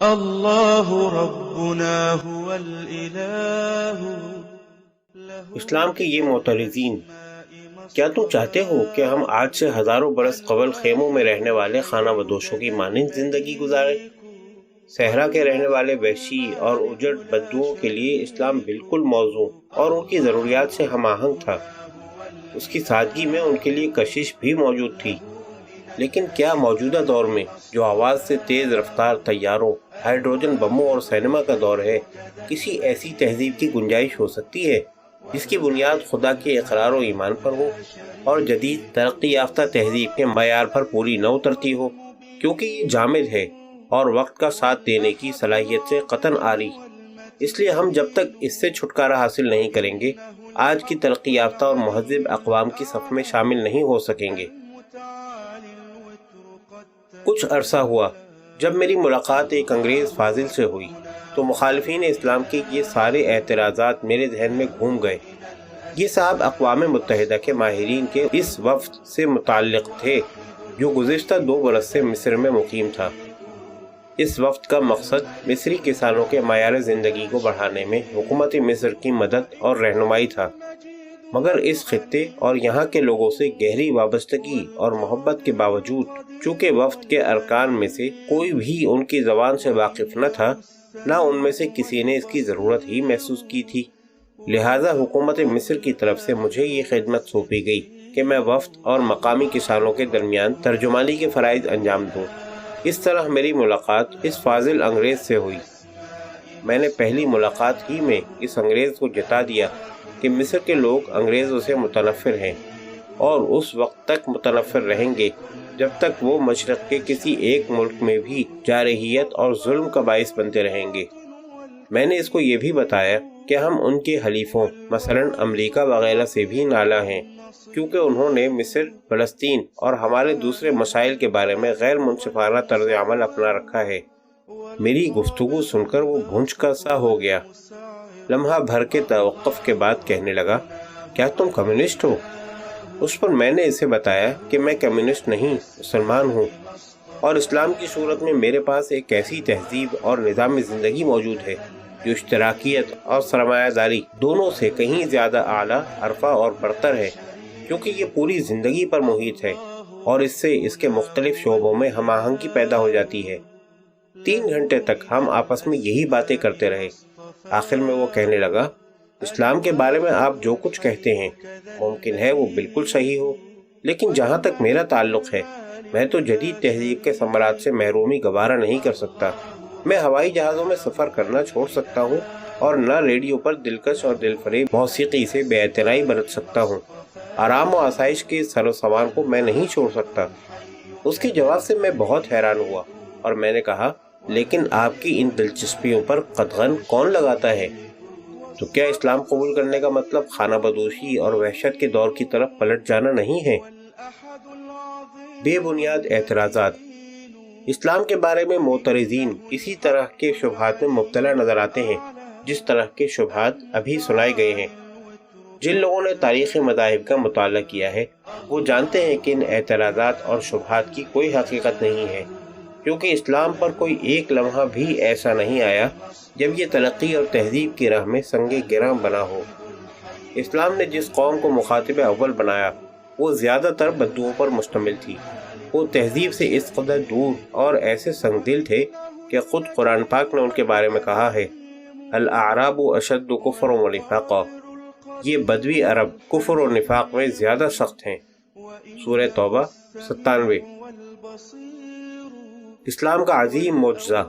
اللہ ربنا هو الالہ اسلام کے یہ معترضین، کیا تم چاہتے ہو کہ ہم آج سے ہزاروں برس قبل خیموں میں رہنے والے خانہ بدوشوں کی مانند زندگی گزاریں؟ صحرا کے رہنے والے وحشی اور اجڑ بدوؤں کے لیے اسلام بالکل موزوں اور ان کی ضروریات سے ہم آہنگ تھا۔ اس کی سادگی میں ان کے لیے کشش بھی موجود تھی، لیکن کیا موجودہ دور میں جو آواز سے تیز رفتار طیاروں، ہائیڈروجن بموں اور سینما کا دور ہے، کسی ایسی تہذیب کی گنجائش ہو سکتی ہے جس کی بنیاد خدا کے اقرار و ایمان پر ہو اور جدید ترقی یافتہ تہذیب کے معیار پر پوری نہ اترتی ہو؟ کیونکہ یہ جامد ہے اور وقت کا ساتھ دینے کی صلاحیت سے قطعاً عاری۔ اس لیے ہم جب تک اس سے چھٹکارا حاصل نہیں کریں گے، آج کی ترقی یافتہ اور مہذب اقوام کی صف میں شامل نہیں ہو سکیں گے۔ کچھ عرصہ ہوا جب میری ملاقات ایک انگریز فاضل سے ہوئی تو مخالفین اسلام کے یہ سارے اعتراضات میرے ذہن میں گھوم گئے۔ یہ صاحب اقوام متحدہ کے ماہرین کے اس وفد سے متعلق تھے جو گزشتہ 2 برس سے مصر میں مقیم تھا۔ اس وفد کا مقصد مصری کسانوں کے معیار زندگی کو بڑھانے میں حکومت مصر کی مدد اور رہنمائی تھا، مگر اس خطے اور یہاں کے لوگوں سے گہری وابستگی اور محبت کے باوجود چونکہ وفد کے ارکان میں سے کوئی بھی ان کی زبان سے واقف نہ تھا، نہ ان میں سے کسی نے اس کی ضرورت ہی محسوس کی تھی، لہٰذا حکومت مصر کی طرف سے مجھے یہ خدمت سونپی گئی کہ میں وفد اور مقامی کسانوں کے درمیان ترجمانی کے فرائض انجام دوں۔ اس طرح میری ملاقات اس فاضل انگریز سے ہوئی۔ میں نے پہلی ملاقات ہی میں اس انگریز کو جتا دیا کہ مصر کے لوگ انگریزوں سے متنفر ہیں اور اس وقت تک متنفر رہیں گے جب تک وہ مشرق کے کسی ایک ملک میں بھی جارحیت اور ظلم کا باعث بنتے رہیں گے۔ میں نے اس کو یہ بھی بتایا کہ ہم ان کے حلیفوں مثلاً امریکہ وغیرہ سے بھی نالاں ہیں، کیونکہ انہوں نے مصر، فلسطین اور ہمارے دوسرے مسائل کے بارے میں غیر منصفانہ طرز عمل اپنا رکھا ہے۔ میری گفتگو سن کر وہ بھونچ کا سا ہو گیا۔ لمحہ بھر کے توقف کے بعد کہنے لگا، کیا تم کمیونسٹ ہو؟ اس پر میں نے اسے بتایا کہ میں کمیونسٹ نہیں، مسلمان ہوں، اور اسلام کی صورت میں میرے پاس ایک ایسی تہذیب اور نظام زندگی موجود ہے جو اشتراکیت اور سرمایہ داری دونوں سے کہیں زیادہ اعلیٰ، ارفع اور برتر ہے، کیونکہ یہ پوری زندگی پر محیط ہے اور اس سے اس کے مختلف شعبوں میں ہم آہنگی پیدا ہو جاتی ہے۔ 3 گھنٹے تک ہم آپس میں یہی باتیں کرتے رہے۔ آخر میں وہ کہنے لگا، اسلام کے بارے میں آپ جو کچھ کہتے ہیں ممکن ہے وہ بالکل صحیح ہو، لیکن جہاں تک میرا تعلق ہے میں تو جدید تہذیب کے ثمرات سے محرومی گوارا نہیں کر سکتا۔ میں ہوائی جہازوں میں سفر کرنا چھوڑ سکتا ہوں اور نہ ریڈیو پر دلکش اور دل فریب موسیقی سے بے اعتنائی برت سکتا ہوں۔ آرام و آسائش کے سر و سامان کو میں نہیں چھوڑ سکتا۔ اس کے جواب سے میں بہت حیران ہوا اور میں نے کہا، لیکن آپ کی ان دلچسپیوں پر قدغن کون لگاتا ہے؟ تو کیا اسلام قبول کرنے کا مطلب خانہ بدوشی اور وحشت کے دور کی طرف پلٹ جانا نہیں ہے؟ بے بنیاد اعتراضات۔ اسلام کے بارے میں معترضین اسی طرح کے شبہات میں مبتلا نظر آتے ہیں جس طرح کے شبہات ابھی سنائے گئے ہیں۔ جن لوگوں نے تاریخی مذاہب کا مطالعہ کیا ہے وہ جانتے ہیں کہ ان اعتراضات اور شبہات کی کوئی حقیقت نہیں ہے، کیونکہ اسلام پر کوئی ایک لمحہ بھی ایسا نہیں آیا جب یہ ترقی اور تہذیب کی راہ میں سنگ گراں بنا ہو۔ اسلام نے جس قوم کو مخاطب اول بنایا وہ زیادہ تر بدوؤں پر مشتمل تھی۔ وہ تہذیب سے اس قدر دور اور ایسے سنگ دل تھے کہ خود قرآن پاک نے ان کے بارے میں کہا ہے، الاعراب اشد کفرا و نفاقا، یہ بدوی عرب کفر و نفاق میں زیادہ سخت ہیں۔ سورہ توبہ 97۔ اسلام کا عظیم معجزہ۔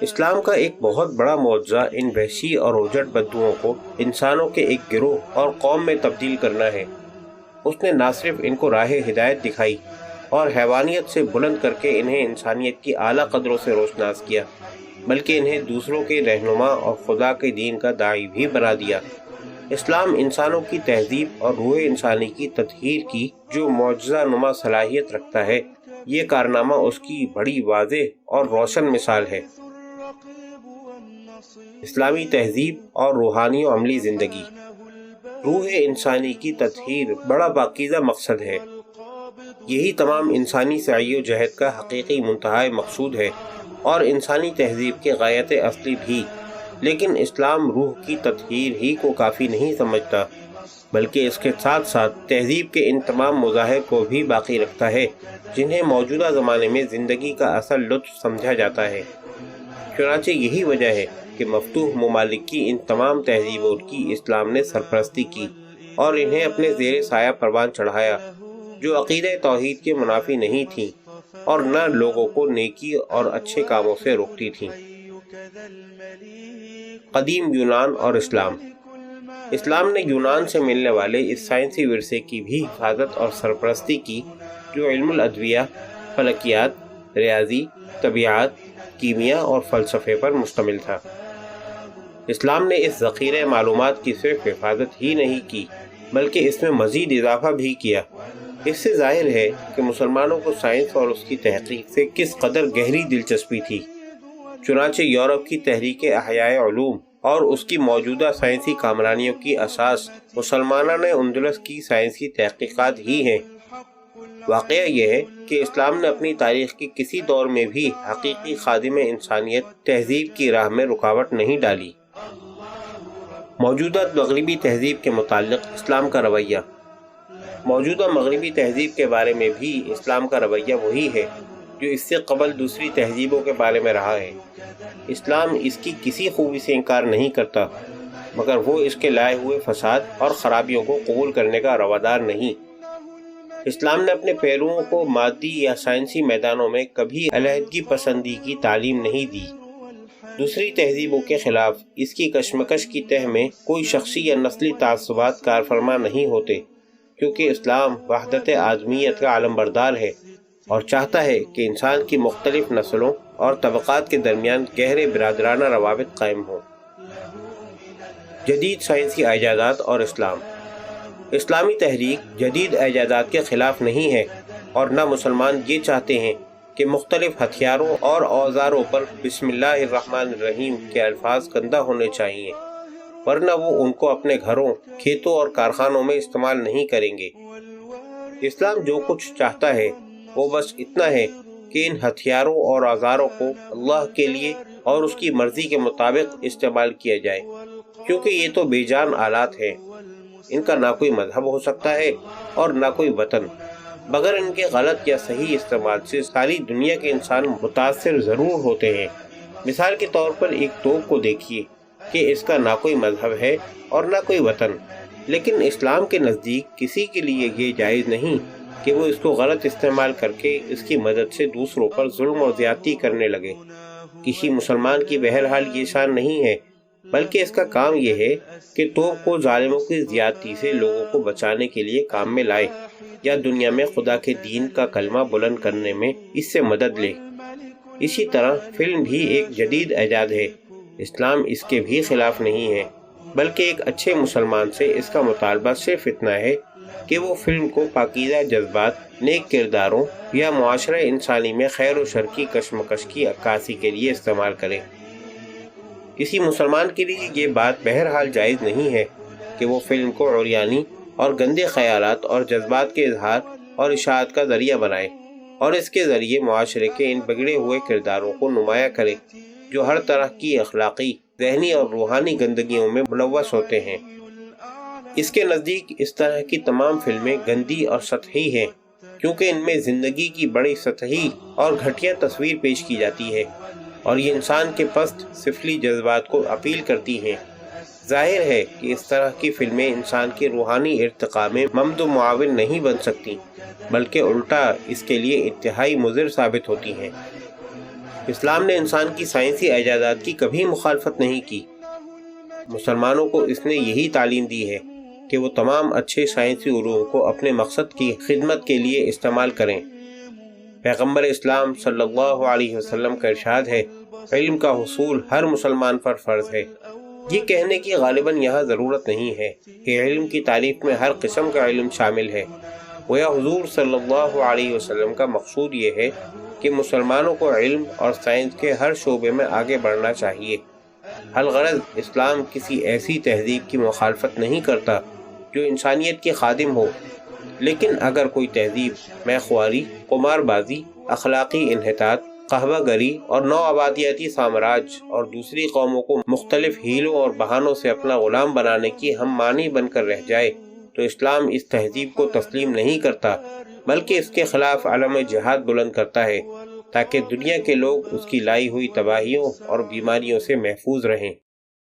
اسلام کا ایک بہت بڑا معجزہ ان وحشی اور اجڑ بدوؤں کو انسانوں کے ایک گروہ اور قوم میں تبدیل کرنا ہے۔ اس نے نہ صرف ان کو راہ ہدایت دکھائی اور حیوانیت سے بلند کر کے انہیں انسانیت کی اعلیٰ قدروں سے روشناس کیا، بلکہ انہیں دوسروں کے رہنما اور خدا کے دین کا داعی بھی بنا دیا۔ اسلام انسانوں کی تہذیب اور روح انسانی کی تطہیر کی جو معجزہ نما صلاحیت رکھتا ہے، یہ کارنامہ اس کی بڑی واضح اور روشن مثال ہے۔ اسلامی تہذیب اور روحانی و عملی زندگی۔ روح انسانی کی تطہیر بڑا پاکیزہ مقصد ہے۔ یہی تمام انسانی سعی و جہد کا حقیقی منتہا مقصود ہے۔ اور انسانی تہذیب کے غایت اصلی بھی، لیکن اسلام روح کی تطہیر ہی کو کافی نہیں سمجھتا، بلکہ اس کے ساتھ ساتھ تہذیب کے ان تمام مظاہر کو بھی باقی رکھتا ہے جنہیں موجودہ زمانے میں زندگی کا اصل لطف سمجھا جاتا ہے۔ چنانچہ یہی وجہ ہے کہ مفتوح ممالک کی ان تمام تہذیبوں کی اسلام نے سرپرستی کی اور انہیں اپنے زیر سایہ پروان چڑھایا، جو عقیدہ توحید کے منافی نہیں تھیں اور نہ لوگوں کو نیکی اور اچھے کاموں سے روکتی تھیں۔ قدیم یونان اور اسلام۔ اسلام نے یونان سے ملنے والے اس سائنسی ورثے کی بھی حفاظت اور سرپرستی کی جو علم الادویہ، فلکیات، ریاضی، طبیعت، کیمیا اور فلسفے پر مشتمل تھا۔ اسلام نے اس ذخیرہ معلومات کی صرف حفاظت ہی نہیں کی بلکہ اس میں مزید اضافہ بھی کیا۔ اس سے ظاہر ہے کہ مسلمانوں کو سائنس اور اس کی تحقیق سے کس قدر گہری دلچسپی تھی۔ چنانچہ یورپ کی تحریک احیاء علوم اور اس کی موجودہ سائنسی کامرانیوں کی اساس مسلمانوں نے اندلس کی سائنسی تحقیقات ہی ہیں۔ واقعہ یہ ہے کہ اسلام نے اپنی تاریخ کے کسی دور میں بھی حقیقی خادم انسانیت تہذیب کی راہ میں رکاوٹ نہیں ڈالی۔ موجودہ مغربی تہذیب کے متعلق اسلام کا رویہ۔ موجودہ مغربی تہذیب کے بارے میں بھی اسلام کا رویہ وہی ہے جو اس سے قبل دوسری تہذیبوں کے بارے میں رہا ہے۔ اسلام اس کی کسی خوبی سے انکار نہیں کرتا، مگر وہ اس کے لائے ہوئے فساد اور خرابیوں کو قبول کرنے کا روادار نہیں۔ اسلام نے اپنے پیرووں کو مادی یا سائنسی میدانوں میں کبھی علیحدگی پسندی کی تعلیم نہیں دی۔ دوسری تہذیبوں کے خلاف اس کی کشمکش کی تہ میں کوئی شخصی یا نسلی تعصبات کارفرما نہیں ہوتے، کیونکہ اسلام وحدت آدمیت کا علمبردار ہے اور چاہتا ہے کہ انسان کی مختلف نسلوں اور طبقات کے درمیان گہرے برادرانہ روابط قائم ہوں۔ جدید سائنسی ایجادات اور اسلام۔ اسلامی تحریک جدید ایجادات کے خلاف نہیں ہے اور نہ مسلمان یہ چاہتے ہیں کہ مختلف ہتھیاروں اور اوزاروں پر بسم اللہ الرحمن الرحیم کے الفاظ گندہ ہونے چاہیے، ورنہ وہ ان کو اپنے گھروں، کھیتوں اور کارخانوں میں استعمال نہیں کریں گے۔ اسلام جو کچھ چاہتا ہے وہ بس اتنا ہے کہ ان ہتھیاروں اور اوزاروں کو اللہ کے لیے اور اس کی مرضی کے مطابق استعمال کیا جائے، کیونکہ یہ تو بے جان آلات ہیں۔ ان کا نہ کوئی مذہب ہو سکتا ہے اور نہ کوئی وطن، مگر ان کے غلط یا صحیح استعمال سے ساری دنیا کے انسان متاثر ضرور ہوتے ہیں۔ مثال کے طور پر ایک توپ کو دیکھیے کہ اس کا نہ کوئی مذہب ہے اور نہ کوئی وطن، لیکن اسلام کے نزدیک کسی کے لیے یہ جائز نہیں کہ وہ اس کو غلط استعمال کر کے اس کی مدد سے دوسروں پر ظلم اور زیادتی کرنے لگے۔ کسی مسلمان کی بہرحال یہ شان نہیں ہے، بلکہ اس کا کام یہ ہے کہ توپ کو ظالموں کی زیادتی سے لوگوں کو بچانے کے لیے کام میں لائے یا دنیا میں خدا کے دین کا کلمہ بلند کرنے میں اس سے مدد لے۔ اسی طرح فلم بھی ایک جدید ایجاد ہے۔ اسلام اس کے بھی خلاف نہیں ہے، بلکہ ایک اچھے مسلمان سے اس کا مطالبہ صرف اتنا ہے کہ وہ فلم کو پاکیزہ جذبات، نیک کرداروں یا معاشرہ انسانی میں خیر و شر کی کشمکش کی عکاسی کے لیے استعمال کرے۔ کسی مسلمان کے لیے یہ بات بہرحال جائز نہیں ہے کہ وہ فلم کو عریانی اور گندے خیالات اور جذبات کے اظہار اور اشاعت کا ذریعہ بنائے اور اس کے ذریعے معاشرے کے ان بگڑے ہوئے کرداروں کو نمایاں کرے جو ہر طرح کی اخلاقی، ذہنی اور روحانی گندگیوں میں ملوث ہوتے ہیں۔ اس کے نزدیک اس طرح کی تمام فلمیں گندی اور سطحی ہیں، کیونکہ ان میں زندگی کی بڑی سطحی اور گھٹیا تصویر پیش کی جاتی ہے اور یہ انسان کے پست سفلی جذبات کو اپیل کرتی ہیں۔ ظاہر ہے کہ اس طرح کی فلمیں انسان کے روحانی ارتقاء میں ممد و معاون نہیں بن سکتی، بلکہ الٹا اس کے لیے انتہائی مضر ثابت ہوتی ہیں۔ اسلام نے انسان کی سائنسی ایجادات کی کبھی مخالفت نہیں کی۔ مسلمانوں کو اس نے یہی تعلیم دی ہے کہ وہ تمام اچھے سائنسی علوم کو اپنے مقصد کی خدمت کے لیے استعمال کریں۔ پیغمبر اسلام صلی اللہ علیہ وسلم کا ارشاد ہے، علم کا حصول ہر مسلمان پر فرض ہے۔ یہ کہنے کی غالباً یہاں ضرورت نہیں ہے کہ علم کی تعریف میں ہر قسم کا علم شامل ہے، گویا حضور صلی اللہ علیہ وسلم کا مقصود یہ ہے کہ مسلمانوں کو علم اور سائنس کے ہر شعبے میں آگے بڑھنا چاہیے۔ الغرض اسلام کسی ایسی تہذیب کی مخالفت نہیں کرتا جو انسانیت کی خادم ہو، لیکن اگر کوئی تہذیب میخواری، قمار بازی، اخلاقی انحطاط قہوہ گری اور نو آبادیاتی سامراج اور دوسری قوموں کو مختلف ہیلوں اور بہانوں سے اپنا غلام بنانے کی ہم مانی بن کر رہ جائے تو اسلام اس تہذیب کو تسلیم نہیں کرتا، بلکہ اس کے خلاف علم جہاد بلند کرتا ہے تاکہ دنیا کے لوگ اس کی لائی ہوئی تباہیوں اور بیماریوں سے محفوظ رہیں۔